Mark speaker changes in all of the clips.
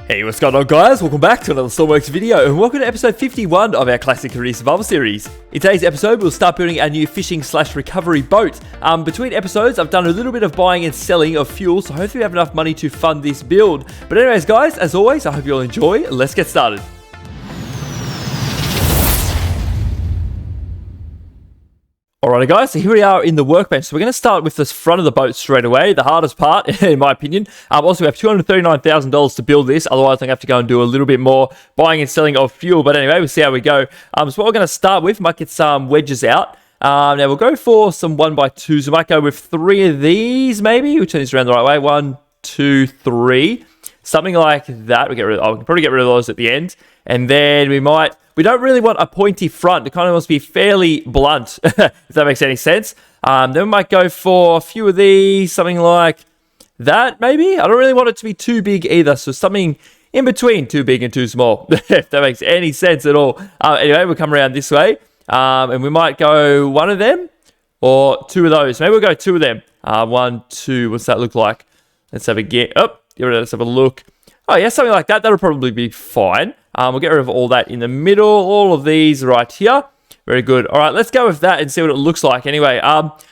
Speaker 1: Hey, what's going on, guys? Welcome back to another Stormworks video, and welcome to episode 51 of our classic career survival series. In today's episode, we'll start building our new fishing/recovery boat. Between episodes, I've done a little bit of buying and selling of fuel, so hopefully we have enough money to fund this build. But anyways, guys, as always, I hope you all enjoy. Let's get started. Alrighty, guys, so here we are in the workbench. So we're going to start with this front of the boat straight away, the hardest part, in my opinion. Also, we have $239,000 to build this. Otherwise, I'm going to have to go and do a little bit more buying and selling of fuel. But anyway, we'll see how we go. So what we're going to start with, might get some wedges out. Now, we'll go for some 1x2s. We might go with 3 of these, maybe. We'll turn these around the right way. 1, 2, 3. Something like that. We can probably get rid of those at the end. And then we don't really want a pointy front. It kind of wants to be fairly blunt, if that makes any sense. Then we might go for a few of these, something like that, maybe. I don't really want it to be too big either, so something in between too big and too small, if that makes any sense at all. Anyway, we'll come around this way, and we might go one of them or 2 of those. Maybe we'll go 2 of them. 1, 2, what's that look like? Let's have let's have a look. Oh, yeah, something like that. That'll probably be fine. We'll get rid of all that in the middle. All of these right here. Very good. All right, let's go with that and see what it looks like. Anyway,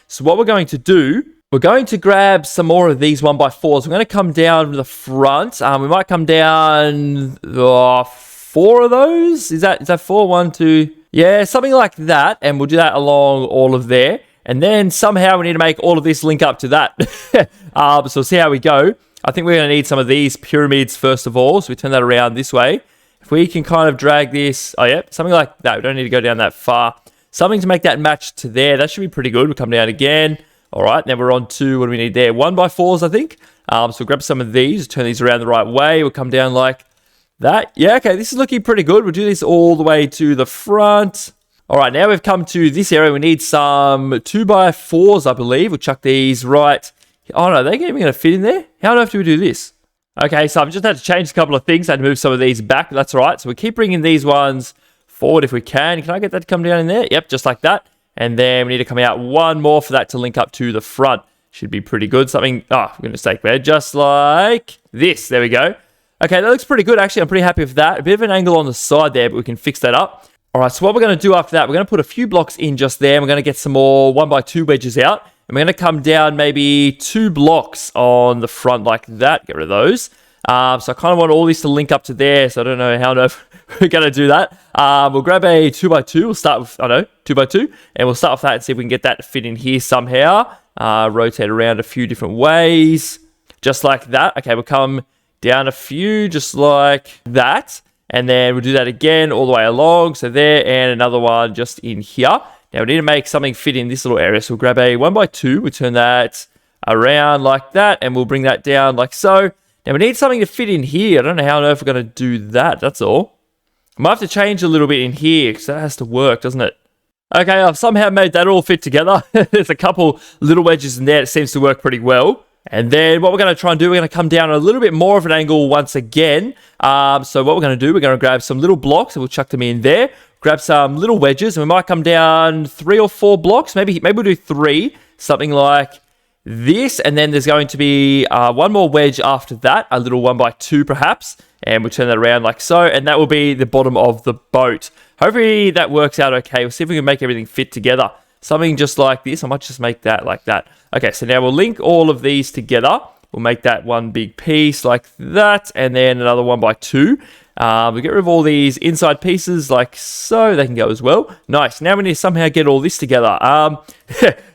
Speaker 1: so what we're going to do, we're going to grab some more of these 1x4s. We're going to come down the front. We might come down 4 of those. Is that 4? 1, 2. Yeah, something like that. And we'll do that along all of there. And then somehow we need to make all of this link up to that. So we'll see how we go. I think we're going to need some of these pyramids first of all. So we turn that around this way. If we can kind of drag this, something like that. We don't need to go down that far. Something to make that match to there. That should be pretty good. We'll come down again. All right, now we're on to, what do we need there? 1x4s, I think. So we'll grab some of these, turn these around the right way. We'll come down like that. Yeah, okay, this is looking pretty good. We'll do this all the way to the front. All right, now we've come to this area. We need some 2x4s, I believe. We'll chuck these right. Oh, no, are they even going to fit in there? How on earth do we do this? Okay, so I've just had to change a couple of things. I had to move some of these back. That's all right. So we keep bringing these ones forward if we can. Can I get that to come down in there? Yep, just like that. And then we need to come out one more for that to link up to the front. Should be pretty good. Something, for goodness sake, man. Just like this. There we go. Okay, that looks pretty good, actually. I'm pretty happy with that. A bit of an angle on the side there, but we can fix that up. All right, so what we're going to do after that, we're going to put a few blocks in just there. And we're going to get some more 1x2 wedges out. And we're going to come down maybe 2 blocks on the front like that. Get rid of those. So I kind of want all these to link up to there. So I don't know how on earth we're going to do that. We'll grab a 2x2. We'll start with, 2x2. And we'll start with that and see if we can get that to fit in here somehow. Rotate around a few different ways. Just like that. Okay, we'll come down a few just like that. And then we'll do that again all the way along. So there, and another one just in here. Now, we need to make something fit in this little area. So we'll grab a 1x2. We'll turn that around like that. And we'll bring that down like so. Now, we need something to fit in here. I don't know how on earth we're going to do that. That's all. I might have to change a little bit in here because that has to work, doesn't it? Okay, I've somehow made that all fit together. There's a couple little wedges in there. It seems to work pretty well. And then what we're going to try and do, we're going to come down a little bit more of an angle once again. So what we're going to do, we're going to grab some little blocks and we'll chuck them in there. Grab some little wedges, and we might come down 3 or 4 blocks. Maybe we'll do 3, something like this. And then there's going to be one more wedge after that, a little 1x2 perhaps. And we'll turn that around like so. And that will be the bottom of the boat. Hopefully that works out okay. We'll see if we can make everything fit together. Something just like this. I might just make that like that. Okay, so now we'll link all of these together. We'll make that one big piece like that. And then another 1x2. We'll get rid of all these inside pieces like so. They can go as well. Nice. Now we need to somehow get all this together.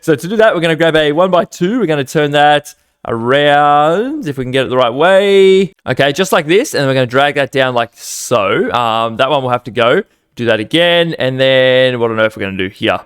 Speaker 1: So to do that, we're going to grab a 1x2. We're going to turn that around if we can get it the right way. Okay, just like this. And we're going to drag that down like so. That one will have to go. Do that again. And then what on earth we're going to do here?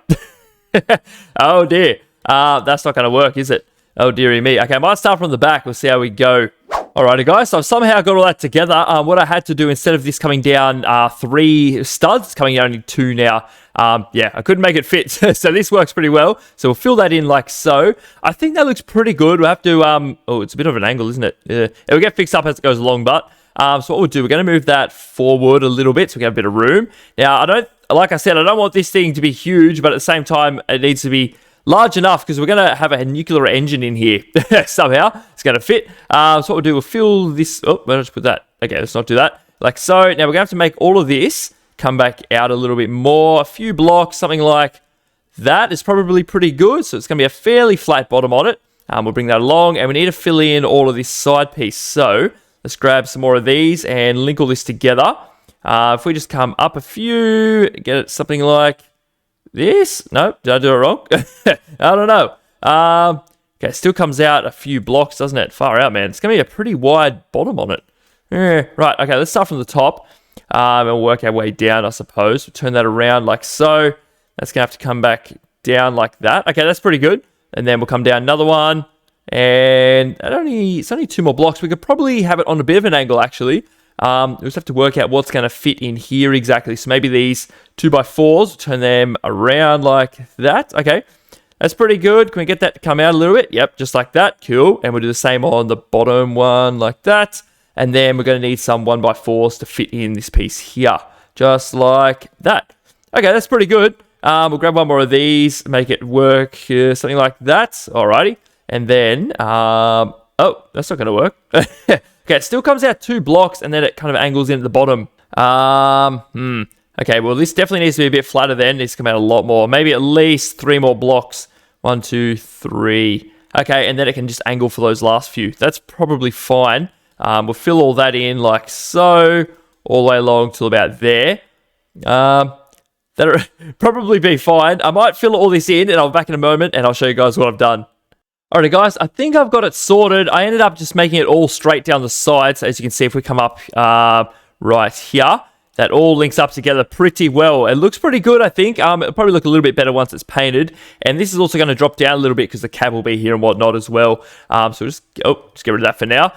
Speaker 1: Oh dear. That's not going to work, is it? Oh dearie me. Okay, I might start from the back. We'll see how we go. Alrighty, guys. So I've somehow got all that together. What I had to do, instead of this coming down 3 studs, it's coming down only 2 now. I couldn't make it fit. So this works pretty well. So we'll fill that in like so. I think that looks pretty good. We'll have to... it's a bit of an angle, isn't it? Yeah. It'll get fixed up as it goes along, but... so what we'll do, we're going to move that forward a little bit so we have a bit of room. Now, like I said, I don't want this thing to be huge, but at the same time, it needs to be large enough because we're going to have a nuclear engine in here somehow. It's going to fit. So what we'll do, we'll fill this... Oh, where did I just put that? Okay, let's not do that. Like so. Now we're going to have to make all of this come back out a little bit more. A few blocks, something like that is probably pretty good. So it's going to be a fairly flat bottom on it. We'll bring that along, and we need to fill in all of this side piece. So let's grab some more of these and link all this together. If we just come up a few, get it something like this. No, did I do it wrong? I don't know. Okay, it still comes out a few blocks, doesn't it? Far out, man. It's going to be a pretty wide bottom on it. Right, okay, let's start from the top. And we'll work our way down, I suppose. We'll turn that around like so. That's going to have to come back down like that. Okay, that's pretty good. And then we'll come down another one. And it's only 2 more blocks. We could probably have it on a bit of an angle, actually. We just have to work out what's going to fit in here exactly. So maybe these 2x4s, we'll turn them around like that. Okay, that's pretty good. Can we get that to come out a little bit? Yep, just like that. Cool. And we'll do the same on the bottom one like that. And then we're going to need some 1x4s to fit in this piece here. Just like that. Okay, that's pretty good. We'll grab one more of these, make it work, something like that. Alrighty. And then, oh, that's not going to work. Okay, it still comes out 2 blocks, and then it kind of angles in at the bottom. Okay, well, this definitely needs to be a bit flatter then. It needs to come out a lot more. Maybe at least 3 more blocks. 1, 2, 3. Okay, and then it can just angle for those last few. That's probably fine. We'll fill all that in like so, all the way along till about there. That'll probably be fine. I might fill all this in, and I'll be back in a moment, and I'll show you guys what I've done. Alright guys, I think I've got it sorted. I ended up just making it all straight down the sides. As you can see, if we come up right here, that all links up together pretty well. It looks pretty good, I think. It'll probably look a little bit better once it's painted. And this is also going to drop down a little bit because the cab will be here and whatnot as well. So just get rid of that for now.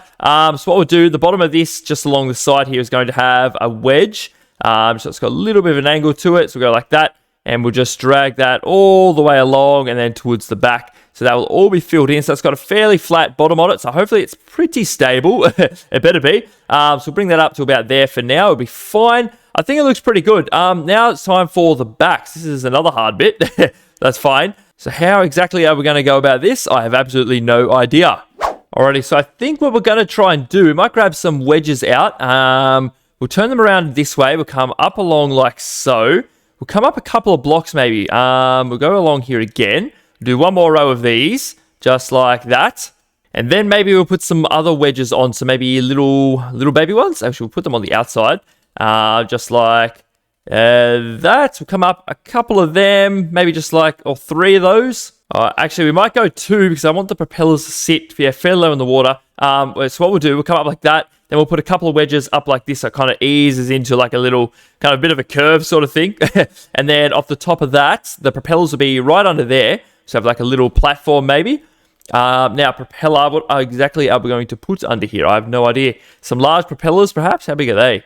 Speaker 1: So what we'll do, the bottom of this, just along the side here, is going to have a wedge. So it's got a little bit of an angle to it. So we'll go like that. And we'll just drag that all the way along and then towards the back. So that will all be filled in. So it's got a fairly flat bottom on it. So hopefully it's pretty stable. It better be. So we'll bring that up to about there for now. It'll be fine. I think it looks pretty good. Now it's time for the backs. This is another hard bit. That's fine. So how exactly are we going to go about this? I have absolutely no idea. Alrighty, so I think what we're going to try and do, we might grab some wedges out. We'll turn them around this way. We'll come up along like so. We'll come up a couple of blocks maybe. We'll go along here again. Do one more row of these, just like that. And then maybe we'll put some other wedges on. So maybe little baby ones. Actually, we'll put them on the outside. Just like that. We'll come up a couple of them. Maybe just like, or 3 of those. Actually, we might go 2 because I want the propellers to sit fairly low in the water. So what we'll do, we'll come up like that. Then we'll put a couple of wedges up like this. So it kind of eases into like a little, kind of a bit of a curve sort of thing. And then off the top of that, the propellers will be right under there. So have like a little platform maybe. Now propeller, what exactly are we going to put under here? I have no idea. Some large propellers perhaps? How big are they?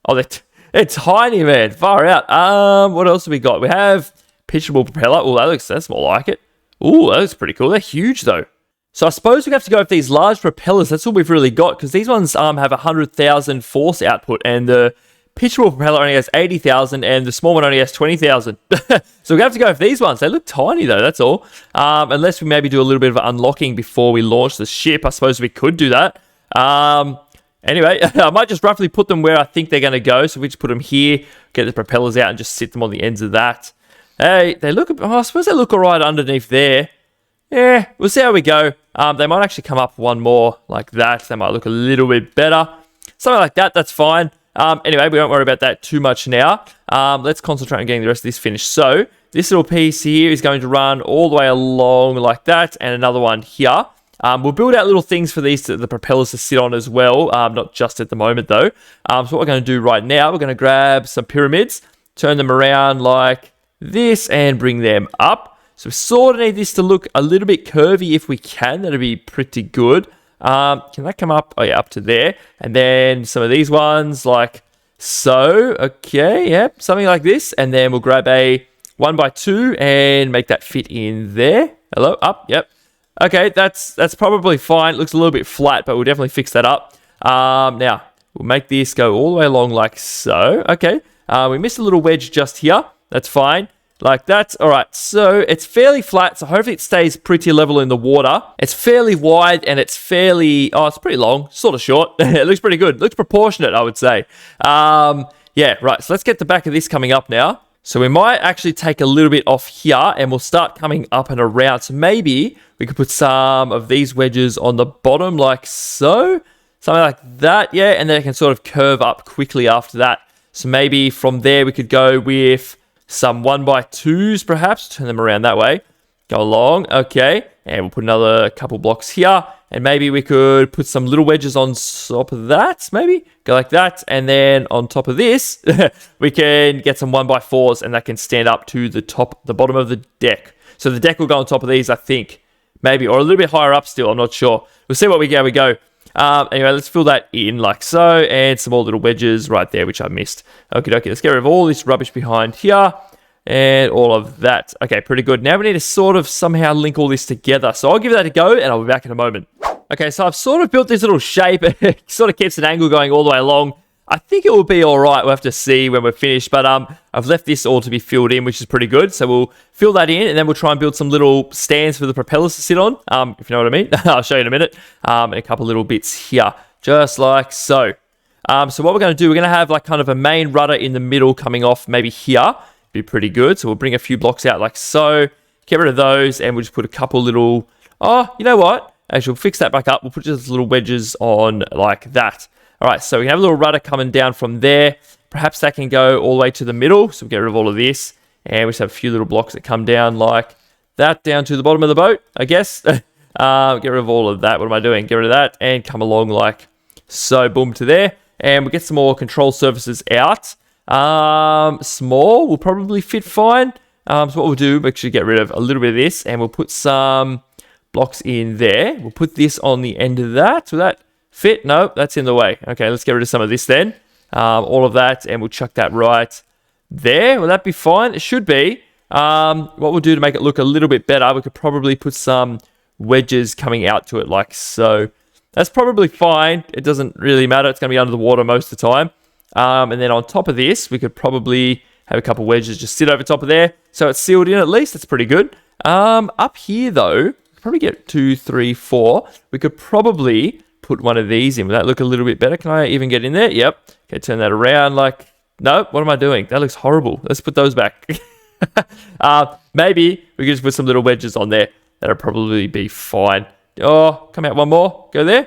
Speaker 1: Oh, they're tiny, man. Far out. What else have we got? We have pitchable propeller. Oh, that's more like it. Oh, that looks pretty cool. They're huge though. So I suppose we have to go with these large propellers. That's all we've really got because these ones have 100,000 force output and the pitchable propeller only has 80,000 and the small one only has 20,000. So we have to go with these ones. They look tiny though, that's all. Unless we maybe do a little bit of unlocking before we launch the ship. I suppose we could do that. Anyway, I might just roughly put them where I think they're going to go. So we just put them here, get the propellers out and just sit them on the ends of that. Hey, they look, I suppose they look all right underneath there. Yeah, we'll see how we go. They might actually come up one more like that. They might look a little bit better. Something like that, that's fine. Anyway, we won't worry about that too much now. Let's concentrate on getting the rest of this finished. So this little piece here is going to run all the way along like that, and another one here. We'll build out little things for the propellers to sit on as well, not just at the moment though. So what we're going to do right now, we're going to grab some pyramids, turn them around like this, and bring them up. So we sort of need this to look a little bit curvy if we can. That'd be pretty good. Can that come up? Oh yeah, up to there. And then some of these ones like so. Okay, yep, something like this. And then we'll grab a 1x2 and make that fit in there. Hello, up, yep. Okay, that's probably fine. It looks a little bit flat, but we'll definitely fix that up. Now, we'll make this go all the way along like so. Okay, we missed a little wedge just here. That's fine. like that. All right, so it's fairly flat, so hopefully it stays pretty level in the water. It's fairly wide, and it's fairly, it's pretty long, sort of short. It looks pretty good. It looks proportionate, I would say. Yeah, right, so let's get the back of this coming up now. So we might actually take a little bit off here, and we'll start coming up and around. So maybe we could put some of these wedges on the bottom like so. Something like that, yeah, and then it can sort of curve up quickly after that. So maybe from there we could go with some 1x2s perhaps, turn them around that way. Go along, okay, and we'll put another couple blocks here, and maybe we could put some little wedges on top of that, maybe. Go like that, and then on top of this, we can get some 1x4s, and that can stand up to the bottom of the deck. So the deck will go on top of these, I think, maybe, or a little bit higher up still, I'm not sure. We'll see what we go. Anyway, let's fill that in like so, and some more little wedges right there, which I missed. Okay, let's get rid of all this rubbish behind here, and all of that. Okay, pretty good. Now we need to sort of somehow link all this together. So I'll give that a go, and I'll be back in a moment. Okay, so I've sort of built this little shape. It sort of keeps an angle going all the way along. I think it will be all right. We'll have to see when we're finished. But I've left this all to be filled in, which is pretty good. So we'll fill that in, and then we'll try and build some little stands for the propellers to sit on, if you know what I mean. I'll show you in a minute. And a couple little bits here, just like so. So what we're going to do, we're going to have like kind of a main rudder in the middle coming off maybe here. Be pretty good. So we'll bring a few blocks out like so. Get rid of those, and we'll just put a couple little... Oh, you know what? Actually, we'll fix that back up. We'll put just little wedges on like that. All right, so we have a little rudder coming down from there. Perhaps that can go all the way to the middle. So we'll get rid of all of this. And we just have a few little blocks that come down like that, down to the bottom of the boat, I guess. Get rid of all of that. What am I doing? Get rid of that and come along like so. Boom to there. And we'll get some more control surfaces out. Small will probably fit fine. So what we'll do, make sure to get rid of a little bit of this. And we'll put some blocks in there. We'll put this on the end of that. Will that fit? No, that's in the way. Okay, let's get rid of some of this then. All of that, and we'll chuck that right there. Will that be fine? It should be. What we'll do to make it look a little bit better, we could probably put some wedges coming out to it like so. That's probably fine. It doesn't really matter. It's going to be under the water most of the time. And then on top of this, we could probably have a couple wedges just sit over top of there. So it's sealed in at least. That's pretty good. Up here, though, probably get 2, 3, 4. We could probably put one of these in. Would that look a little bit better? Can I even get in there? Yep. Okay, turn that around like... No, what am I doing? That looks horrible. Let's put those back. Maybe we could just put some little wedges on there. That'll probably be fine. Oh, come out one more. Go there.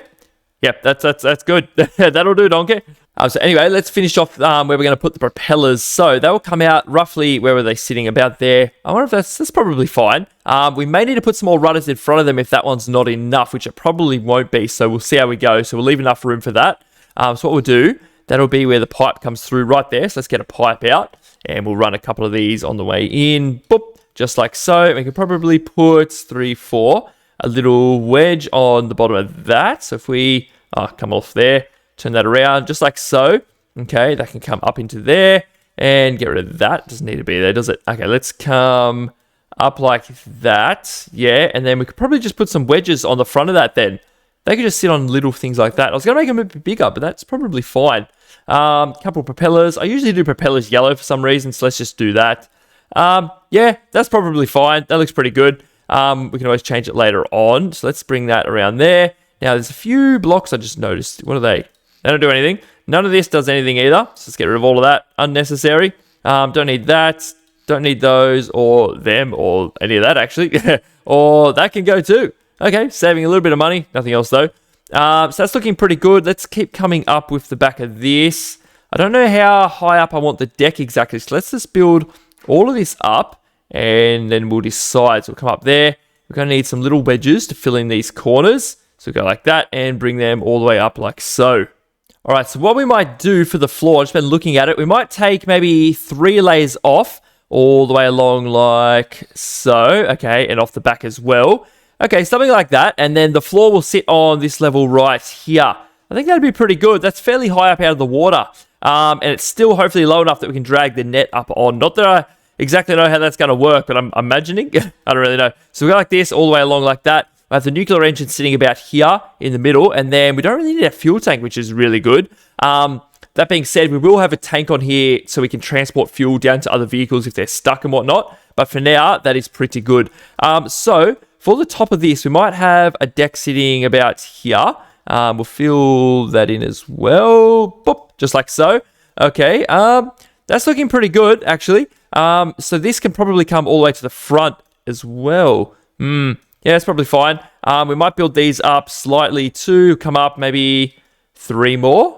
Speaker 1: Yep, that's good. That'll do, donkey. So anyway, let's finish off where we're going to put the propellers. So they will come out roughly, where were they sitting? About there. I wonder if that's probably fine. We may need to put some more rudders in front of them if that one's not enough, which it probably won't be. So we'll see how we go. So we'll leave enough room for that. So what we'll do, that'll be where the pipe comes through right there. So let's get a pipe out, and we'll run a couple of these on the way in. Boop, just like so. We could probably put 3, 4, a little wedge on the bottom of that. So if we come off there, turn that around just like so. Okay, that can come up into there and get rid of that. Doesn't need to be there, does it? Okay, let's come up like that. Yeah, and then we could probably just put some wedges on the front of that then. They could just sit on little things like that. I was going to make them a bit bigger, but that's probably fine. Couple of propellers. I usually do propellers yellow for some reason, so let's just do that. Yeah, that's probably fine. That looks pretty good. We can always change it later on. So let's bring that around there. Now, there's a few blocks I just noticed. What are they? They don't do anything. None of this does anything either. So let's get rid of all of that. Unnecessary. Don't need that. Don't need those or them or any of that, actually. Or that can go too. Okay, saving a little bit of money. Nothing else, though. So that's looking pretty good. Let's keep coming up with the back of this. I don't know how high up I want the deck exactly. So let's just build all of this up, and then we'll decide. So we'll come up there. We're going to need some little wedges to fill in these corners. So go like that and bring them all the way up like so. All right, so what we might do for the floor, I've just been looking at it. We might take maybe 3 layers off all the way along like so. Okay, and off the back as well. Okay, something like that. And then the floor will sit on this level right here. I think that'd be pretty good. That's fairly high up out of the water. And it's still hopefully low enough that we can drag the net up on. Not that I exactly know how that's going to work, but I'm imagining. I don't really know. So we go like this all the way along like that. We have the nuclear engine sitting about here in the middle, and then we don't really need a fuel tank, which is really good. The That being said, we will have a tank on here so we can transport fuel down to other vehicles if they're stuck and whatnot. But for now, that is pretty good. So for the top of this, we might have a deck sitting about here. We'll fill that in as well. Boop, just like so. Okay, that's looking pretty good, actually. So this can probably come all the way to the front as well. Yeah, that's probably fine. We might build these up slightly to come up maybe 3 more.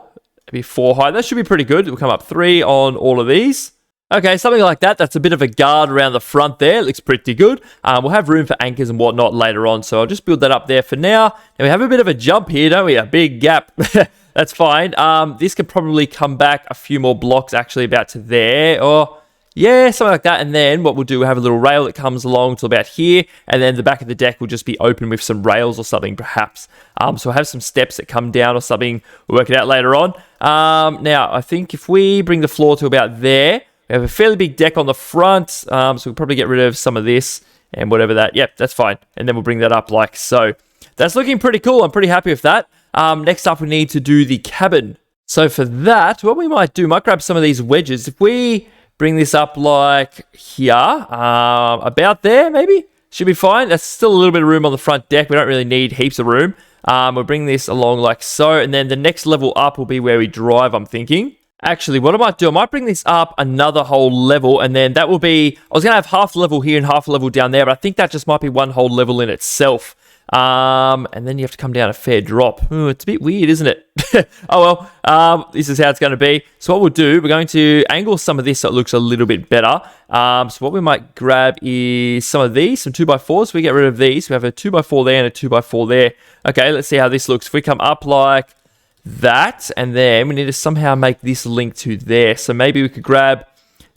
Speaker 1: Maybe 4 high. That should be pretty good. We'll come up 3 on all of these. Okay, something like that. That's a bit of a guard around the front there. It looks pretty good. We'll have room for anchors and whatnot later on, so I'll just build that up there for now. Now we have a bit of a jump here, don't we? A big gap. That's fine. This can probably come back a few more blocks, actually, about to there. Or, yeah, something like that. And then what we'll do, we'll have a little rail that comes along to about here, and then the back of the deck will just be open with some rails or something, perhaps. So we'll have some steps that come down or something. We'll work it out later on. Now, I think if we bring the floor to about there, we have a fairly big deck on the front, so we'll probably get rid of some of this and whatever that. Yep, that's fine. And then we'll bring that up like so. That's looking pretty cool. I'm pretty happy with that. Next up, we need to do the cabin. So for that, what we might do, might grab some of these wedges. If we bring this up like here, about there maybe, should be fine. That's still a little bit of room on the front deck. We don't really need heaps of room. We'll bring this along like so, and then the next level up will be where we drive, I'm thinking. Actually, what I might do, I might bring this up another whole level, and then that will be, I was going to have half level here and half level down there, but I think that just might be one whole level in itself. And then you have to come down a fair drop. Ooh, it's a bit weird, isn't it? Oh well, this is how it's going to be. So what we'll do, we're going to angle some of this so it looks a little bit better. So what we might grab is some of these, some 2x4s. So we get rid of these. We have a 2x4 there and a 2x4 there. Okay, let's see how this looks. If we come up like that, and then we need to somehow make this link to there. So maybe we could grab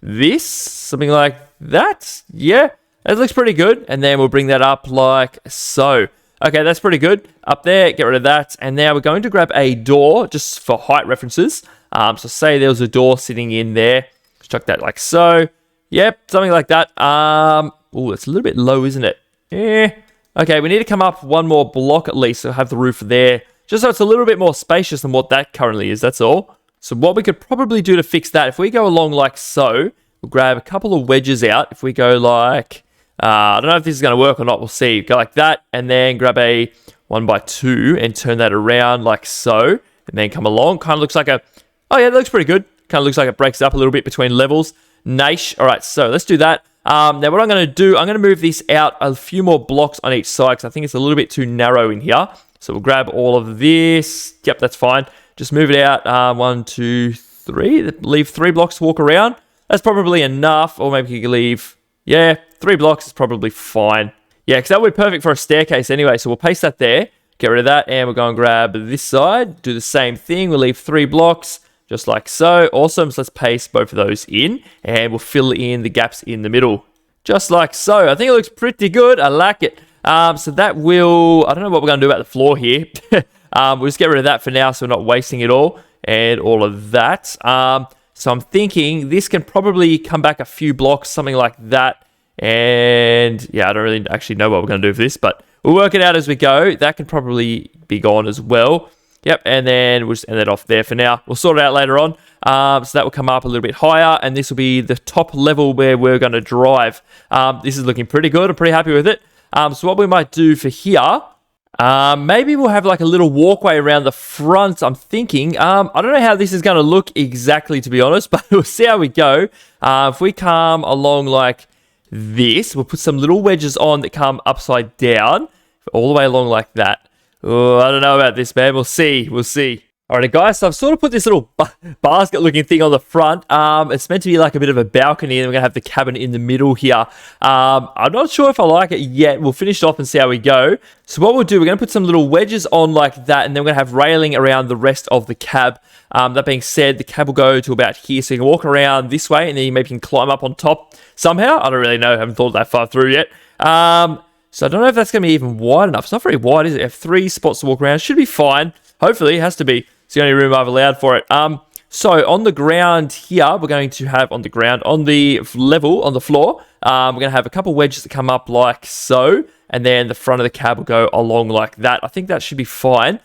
Speaker 1: this, something like that. Yeah, that looks pretty good. And then we'll bring that up like so. Okay, that's pretty good. Up there, get rid of that. And now we're going to grab a door just for height references. So say there was a door sitting in there. Just chuck that like so. Yep, something like that. Oh, it's a little bit low, isn't it? Yeah. Okay, we need to come up 1 more block at least to have the roof there. Just so it's a little bit more spacious than what that currently is, that's all. So what we could probably do to fix that, if we go along like so, we'll grab a couple of wedges out. If we go like, I don't know if this is going to work or not, we'll see. Go like that, and then grab a 1x2 and turn that around like so. And then come along, kind of looks like a, oh yeah, that looks pretty good. Kind of looks like it breaks up a little bit between levels. Nice. All right, so let's do that. Now what I'm going to do, I'm going to move this out a few more blocks on each side because I think it's a little bit too narrow in here. So we'll grab all of this. Yep, that's fine. Just move it out. 1, 2, 3. Leave 3 blocks to walk around. That's probably enough. Or maybe you can leave, yeah, 3 blocks is probably fine. Yeah, because that would be perfect for a staircase anyway. So we'll paste that there. Get rid of that. And we'll go and grab this side. Do the same thing. We'll leave 3 blocks. Just like so. Awesome. So let's paste both of those in. And we'll fill in the gaps in the middle. Just like so. I think it looks pretty good. I like it. So that will, I don't know what we're going to do about the floor here. We'll just get rid of that for now so we're not wasting it all and all of that. So I'm thinking this can probably come back a few blocks, something like that. And yeah, I don't really actually know what we're going to do for this, but we'll work it out as we go. That can probably be gone as well. Yep, and then we'll just end it off there for now. We'll sort it out later on. So that will come up a little bit higher, and this will be the top level where we're going to drive. This is looking pretty good. I'm pretty happy with it. So what we might do for here, maybe we'll have like a little walkway around the front, I'm thinking. I don't know how this is going to look exactly, to be honest, but we'll see how we go. If we come along like this, we'll put some little wedges on that come upside down, all the way along like that. Oh, I don't know about this, man. We'll see. We'll see. Alright guys, so I've sort of put this little basket looking thing on the front. It's meant to be like a bit of a balcony, and we're going to have the cabin in the middle here. I'm not sure if I like it yet. We'll finish it off and see how we go. So what we'll do, we're going to put some little wedges on like that, and then we're going to have railing around the rest of the cab. That being said, the cab will go to about here, so you can walk around this way, and then you maybe can climb up on top somehow. I don't really know. I haven't thought that far through yet. So I don't know if that's going to be even wide enough. It's not very wide, is it? You have 3 spots to walk around. Should be fine. Hopefully, it has to be. It's the only room I've allowed for it. So on the ground here, we're going to have on the level, on the floor, we're going to have a couple wedges that come up like so, and then the front of the cab will go along like that. I think that should be fine.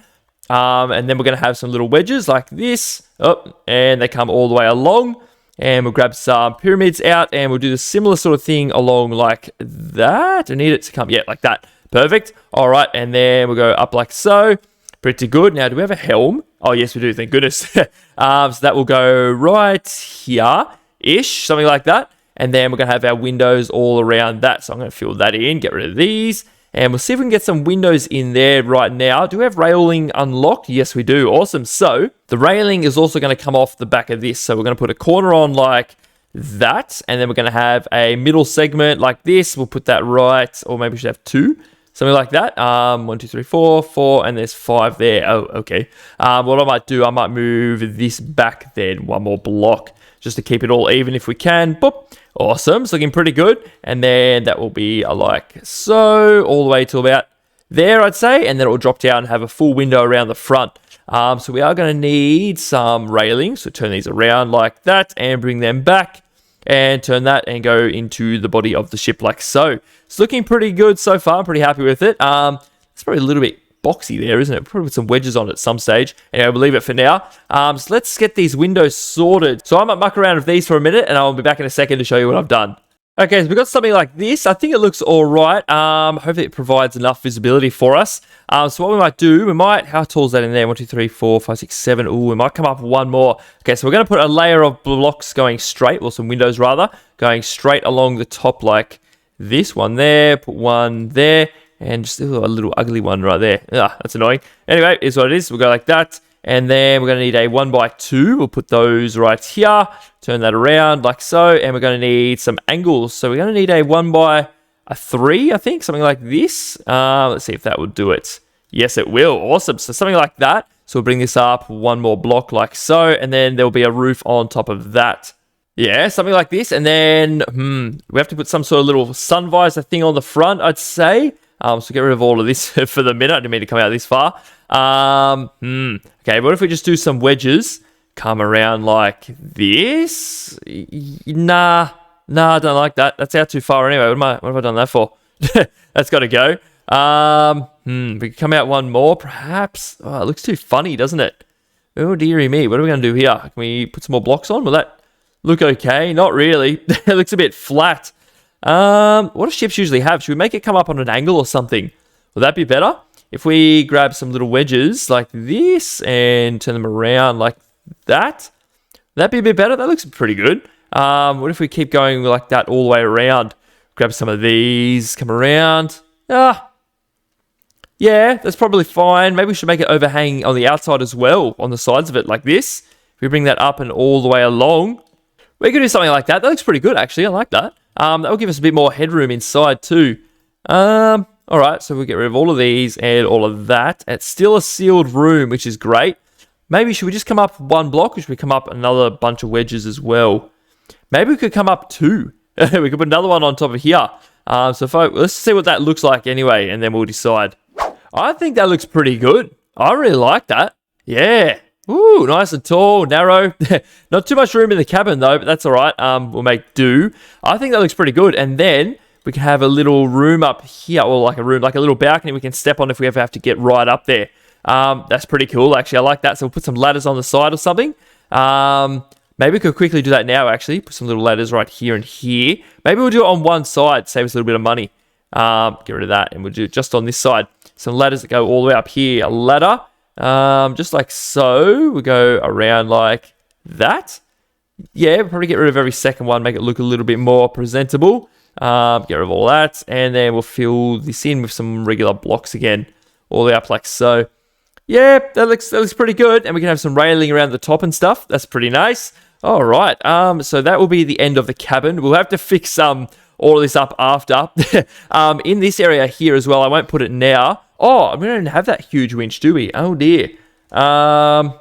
Speaker 1: And then we're going to have some little wedges like this, Oh, and they come all the way along. And we'll grab some pyramids out, and we'll do the similar sort of thing along like that. I need it to come, yeah, like that. Perfect. All right, and then we'll go up like so. Pretty good. Now, do we have a helm? Oh, yes, we do. Thank goodness. So that will go right here-ish, something like that. And then we're going to have our windows all around that. So I'm going to fill that in, get rid of these. And we'll see if we can get some windows in there right now. Do we have railing unlocked? Yes, we do. Awesome. So the railing is also going to come off the back of this. So we're going to put a corner on like that. And then we're going to have a middle segment like this. We'll put that right. Or maybe we should have two. Something like that. 1, 2, 3, 4, 4, and there's 5 there. Oh, okay. What I might do, I might move this back then. One more block just to keep it all even if we can. Boop. Awesome. It's looking pretty good. And then that will be like so, all the way to about there, I'd say. And then it will drop down and have a full window around the front. So we are going to need some railings. So turn these around like that and bring them back. And turn that and go into the body of the ship like so. It's looking pretty good so far. I'm pretty happy with it. It's probably a little bit boxy there, isn't it? Probably put some wedges on it at some stage. Anyway, we'll leave it for now. So let's get these windows sorted. So I might muck around with these for a minute, and I'll be back in a second to show you what I've done. Okay, so we've got something like this. I think it looks all right. Hopefully it provides enough visibility for us. So what we might do, how tall is that in there? 1, 2, 3, 4, 5, 6, 7. Ooh, we might come up with one more. Okay, so we're going to put a layer of blocks going straight, or some windows rather, going straight along the top like this. One there, put one there, and just a little ugly one right there. That's annoying. Anyway, is what it is. We'll go like that. And then we're going to need a 1x2. We'll put those right here. Turn that around like so. And we're going to need some angles. So we're going to need a 1x3, I think. Something like this. Let's see if that will do it. Yes, it will. Awesome. So something like that. So we'll bring this up one more block like so. And then there'll be a roof on top of that. Yeah, something like this. And then we have to put some sort of little sun visor thing on the front, I'd say. So get rid of all of this for the minute. I didn't mean to come out this far. Okay, what if we just do some wedges? Come around like this? Nah, I don't like that. That's out too far anyway. What have I done that for? That's got to go. We can come out one more, perhaps. Oh, it looks too funny, doesn't it? Oh, dearie me. What are we going to do here? Can we put some more blocks on? Will that look okay? Not really. It looks a bit flat. What do ships usually have? Should we make it come up on an angle or something? Will that be better? If we grab some little wedges like this and turn them around like that, would that be a bit better? That looks pretty good. What if we keep going like that all the way around? Grab some of these, come around. Yeah, that's probably fine. Maybe we should make it overhang on the outside as well, on the sides of it like this. If we bring that up and all the way along, we could do something like that. That looks pretty good, actually. I like that. That will give us a bit more headroom inside too. All right, so we'll get rid of all of these and all of that. It's still a sealed room, which is great. Maybe should we just come up one block, or should we come up another bunch of wedges as well? Maybe we could come up 2. We could put another one on top of here. Let's see what that looks like anyway, and then we'll decide. I think that looks pretty good. I really like that. Yeah. Ooh, nice and tall, narrow. Not too much room in the cabin though, but that's all right. We'll make do. I think that looks pretty good. And then we can have a little room up here, or like a little balcony we can step on if we ever have to get right up there. That's pretty cool, actually. I like that. So we'll put some ladders on the side or something. Maybe we could quickly do that now, actually. Put some little ladders right here and here. Maybe we'll do it on one side, save us a little bit of money. Get rid of that, and we'll do it just on this side. Some ladders that go all the way up here. A ladder. Just like so. We go around like that. Yeah, we'll probably get rid of every second one, make it look a little bit more presentable. Get rid of all that, and then we'll fill this in with some regular blocks again, all the way up like so. Yeah, that looks pretty good, and we can have some railing around the top and stuff. That's pretty nice. All right, so that will be the end of the cabin. We'll have to fix all of this up after. In this area here as well, I won't put it now. Oh, we don't have that huge winch, do we? Oh dear. Might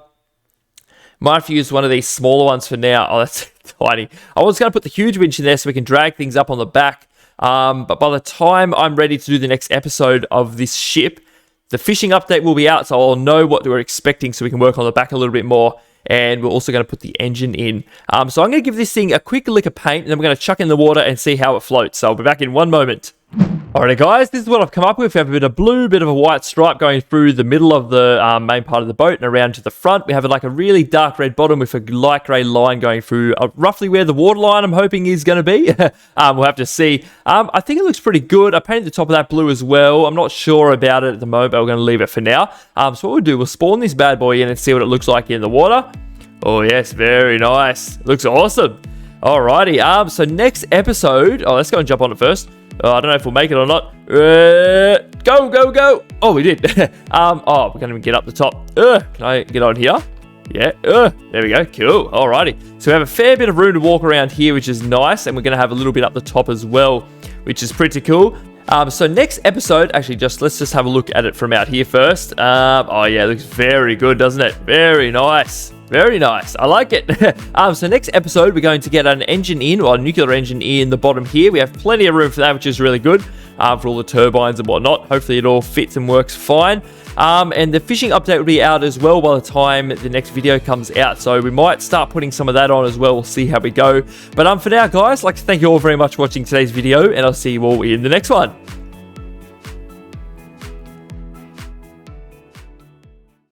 Speaker 1: have to use one of these smaller ones for now. Oh, that's tiny. I was going to put the huge winch in there so we can drag things up on the back. But by the time I'm ready to do the next episode of this ship, the fishing update will be out, so I'll know what we're expecting so we can work on the back a little bit more. And we're also going to put the engine in. So I'm going to give this thing a quick lick of paint, and then we're going to chuck in the water and see how it floats. So I'll be back in one moment. Alright guys, this is what I've come up with. We have a bit of blue, bit of a white stripe going through the middle of the main part of the boat and around to the front. We have like a really dark red bottom with a light grey line going through roughly where the water line I'm hoping is going to be. We'll have to see. I think it looks pretty good. I painted the top of that blue as well. I'm not sure about it at the moment, but we're going to leave it for now. So what we'll do, we'll spawn this bad boy in and see what it looks like in the water. Oh yes, very nice. Looks awesome. Alrighty, so next episode, let's go and jump on it first. I don't know if we'll make it or not. Go, go, go. Oh, we did. We can't even get up the top. Can I get on here? Yeah. There we go. Cool. Alrighty. So we have a fair bit of room to walk around here, which is nice. And we're going to have a little bit up the top as well, which is pretty cool. So next episode, actually, let's just have a look at it from out here first. Oh, yeah, it looks very good, doesn't it? Very nice. Very nice. I like it. So next episode, we're going to get an engine in, or a nuclear engine in the bottom here. We have plenty of room for that, which is really good for all the turbines and whatnot. Hopefully it all fits and works fine. And the fishing update will be out as well by the time the next video comes out. So we might start putting some of that on as well. We'll see how we go. But for now, guys, I'd like to thank you all very much for watching today's video, and I'll see you all in the next one.